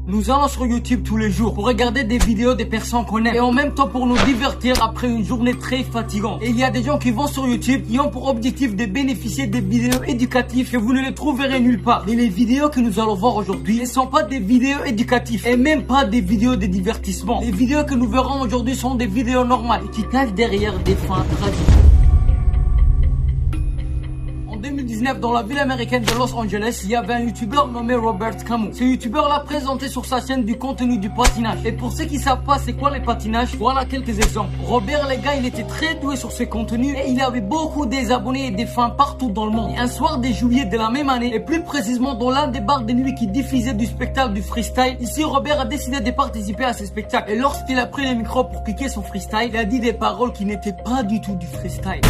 Nous allons sur YouTube tous les jours pour regarder des vidéos des personnes qu'on aime et en même temps pour nous divertir après une journée très fatigante. Et il y a des gens qui vont sur YouTube qui ont pour objectif de bénéficier des vidéos éducatives que vous ne les trouverez nulle part. Mais les vidéos que nous allons voir aujourd'hui ne sont pas des vidéos éducatives et même pas des vidéos de divertissement. Les vidéos que nous verrons aujourd'hui sont des vidéos normales et qui cachent derrière des fins tragiques. En 2019, dans la ville américaine de Los Angeles, il y avait un youtubeur nommé Robert Camus. Ce youtubeur-là présentait sur sa chaîne du contenu du patinage. Et pour ceux qui savent pas c'est quoi les patinages, voilà quelques exemples. Robert, les gars, il était très doué sur ce contenu et il avait beaucoup des abonnés et des fans partout dans le monde. Et un soir de juillet de la même année, et plus précisément dans l'un des bars de nuit qui diffusait du spectacle du freestyle, ici Robert a décidé de participer à ce spectacle. Et lorsqu'il a pris le micro pour piquer son freestyle, il a dit des paroles qui n'étaient pas du tout du freestyle.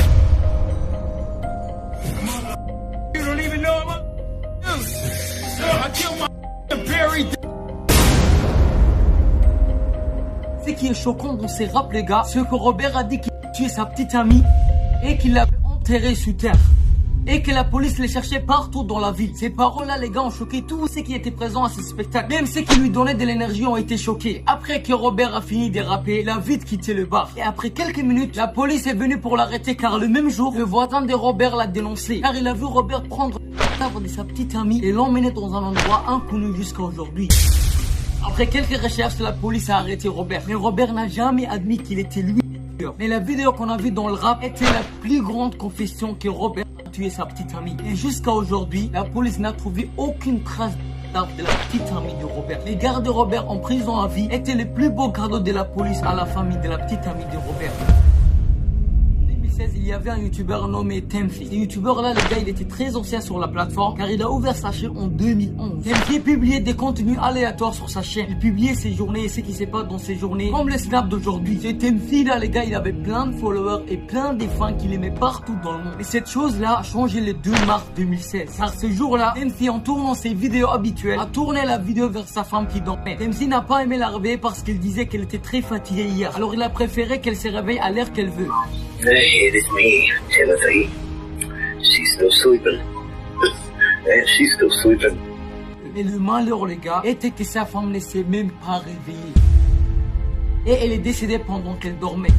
Ce qui est choquant dans ces raps, les gars, c'est que Robert a dit qu'il a tué sa petite amie et qu'il l'avait enterrée sous terre. Et que la police les cherchait partout dans la ville. Ces paroles-là, les gars, ont choqué tous ceux qui étaient présents à ce spectacle. Même ceux qui lui donnaient de l'énergie ont été choqués. Après que Robert a fini de rapper, il a vite quitté le bar. Et après quelques minutes, la police est venue pour l'arrêter car le même jour, le voisin de Robert l'a dénoncé. Car il a vu Robert prendre le cadavre de sa petite amie et l'emmener dans un endroit inconnu jusqu'à aujourd'hui. Après quelques recherches, la police a arrêté Robert. Mais Robert n'a jamais admis qu'il était lui. Mais la vidéo qu'on a vue dans le rap était la plus grande confession que Robert a tué sa petite amie. Et jusqu'à aujourd'hui, la police n'a trouvé aucune trace de la petite amie de Robert. Les gardes de Robert en prison à vie étaient le plus beau cadeau de la police à la famille de la petite amie de Robert. Il y avait un youtubeur nommé Temfi. Ce youtubeur là, le gars, il était très ancien sur la plateforme car il a ouvert sa chaîne en 2011. Temfi publiait des contenus aléatoires sur sa chaîne. Il publiait ses journées et ce qui se passe dans ses journées, comme le snap d'aujourd'hui. Ce Temfi là, les gars, il avait plein de followers et plein de fans qui l'aimaient partout dans le monde. Et cette chose là a changé le 2 mars 2016. Car ce jour là, Temfi, en tournant ses vidéos habituelles, a tourné la vidéo vers sa femme qui dormait. Temfi n'a pas aimé la réveiller parce qu'il disait qu'elle était très fatiguée hier. Alors il a préféré qu'elle se réveille à l'heure qu'elle veut. Hey, it's me, Timothy. She's still sleeping. She's still sleeping. Mais le malheur, les gars, était que sa femme ne s'est même pas réveillée. Et elle est décédée pendant qu'elle dormait.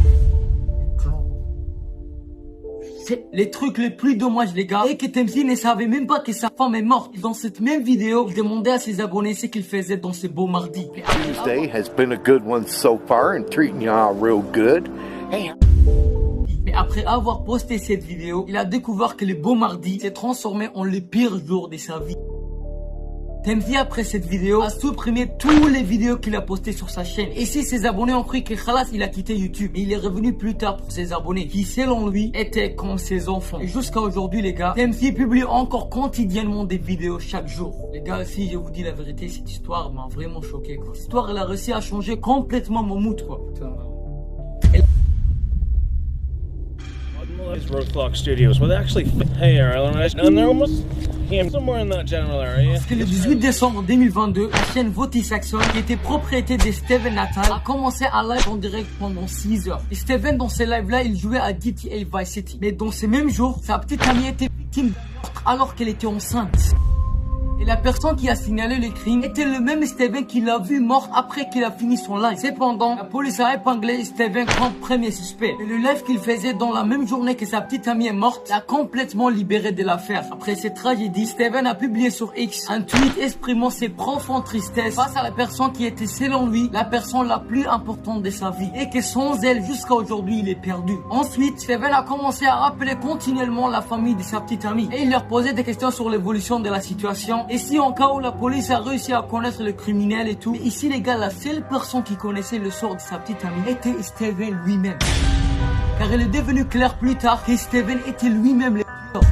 C'est les trucs les plus dommages, les gars. Et que Temfi ne savait même pas que sa femme est morte. Et dans cette même vidéo, il demandait à ses abonnés ce qu'il faisait dans ces beaux mardis. Tuesday has been a good one so far and treating you all real good. Hey. Mais après avoir posté cette vidéo, il a découvert que le beau mardi s'est transformé en le pire jour de sa vie. Temfi, après cette vidéo, a supprimé toutes les vidéos qu'il a postées sur sa chaîne. Et si ses abonnés ont cru que Khalas, il a quitté YouTube, il est revenu plus tard pour ses abonnés, qui selon lui étaient comme ses enfants. Et jusqu'à aujourd'hui, les gars, Temfi publie encore quotidiennement des vidéos chaque jour. Les gars, si je vous dis la vérité, cette histoire m'a vraiment choqué, quoi. Cette histoire, elle a réussi à changer complètement mon mood, quoi. Putain. Roadblock Studios, well, actually, hey, and they're almost somewhere in that general area. Parce que le 18 décembre 2022, la chaîne Voti Saxon, qui était propriété de Steven Natal, a commencé un live en direct pendant 6 heures. Et Steven, dans ces lives-là, il jouait à GTA Vice City. Mais dans ces mêmes jours, sa petite amie était victime alors qu'elle était enceinte. Et la personne qui a signalé le crime était le même Steven qui l'a vu mort après qu'il a fini son live. Cependant, la police a épinglé Steven comme premier suspect. Et le live qu'il faisait dans la même journée que sa petite amie est morte l'a complètement libéré de l'affaire. Après cette tragédie, Steven a publié sur X un tweet exprimant ses profondes tristesses face à la personne qui était selon lui la personne la plus importante de sa vie. Et que sans elle, jusqu'à aujourd'hui, il est perdu. Ensuite, Steven a commencé à rappeler continuellement la famille de sa petite amie. Et il leur posait des questions sur l'évolution de la situation. Et si en cas où la police a réussi à connaître le criminel et tout, mais ici les gars, la seule personne qui connaissait le sort de sa petite amie était Steven lui-même. Car il est devenu clair plus tard que Steven était lui-même le tueur.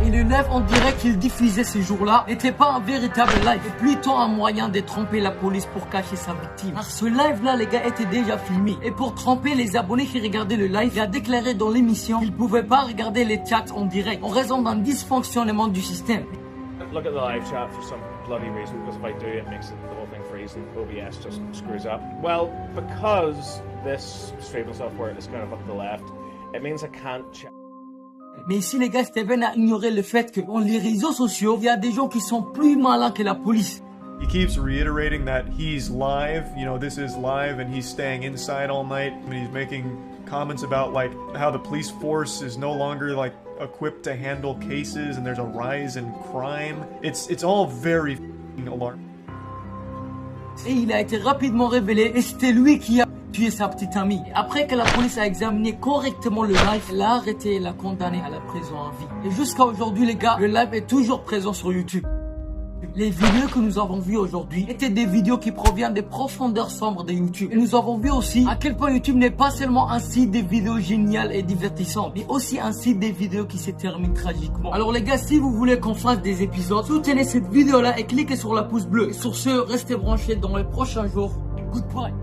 Et le live en direct qu'il diffusait ces jours-là n'était pas un véritable live, mais plutôt un moyen de tromper la police pour cacher sa victime. Car ce live-là, les gars, était déjà filmé. Et pour tromper les abonnés qui regardaient le live, il a déclaré dans l'émission qu'il ne pouvait pas regarder les chats en direct en raison d'un dysfonctionnement du système. Look at the live chat for some bloody reason, because if I do, it makes the whole thing freeze and OBS just screws up. Well, because this streaming software is kind of up the left, it means I can't chat. Mais ici, les gars, Steven a ignoré le fait que dans les réseaux sociaux, il y a des gens qui sont plus malins que la police. He keeps reiterating that he's live, you know, this is live, and he's staying inside all night. And he's making comments about like how the police force is no longer like equipped to handle cases and there's a rise in crime. It's all very alarming. Et il a été rapidement révélé et c'était lui qui a tué sa petite amie. Et après que la police a examiné correctement le live, elle l'a arrêté et l'a condamné à la prison à vie. Et jusqu'à aujourd'hui les gars, le live est toujours présent sur YouTube. Les vidéos que nous avons vues aujourd'hui étaient des vidéos qui proviennent des profondeurs sombres de YouTube. Et nous avons vu aussi à quel point YouTube n'est pas seulement un site de vidéos géniales et divertissantes, mais aussi un site de vidéos qui se termine tragiquement. Alors les gars, si vous voulez qu'on fasse des épisodes, soutenez cette vidéo là et cliquez sur la pouce bleue. Et sur ce, restez branchés dans les prochains jours. Goodbye.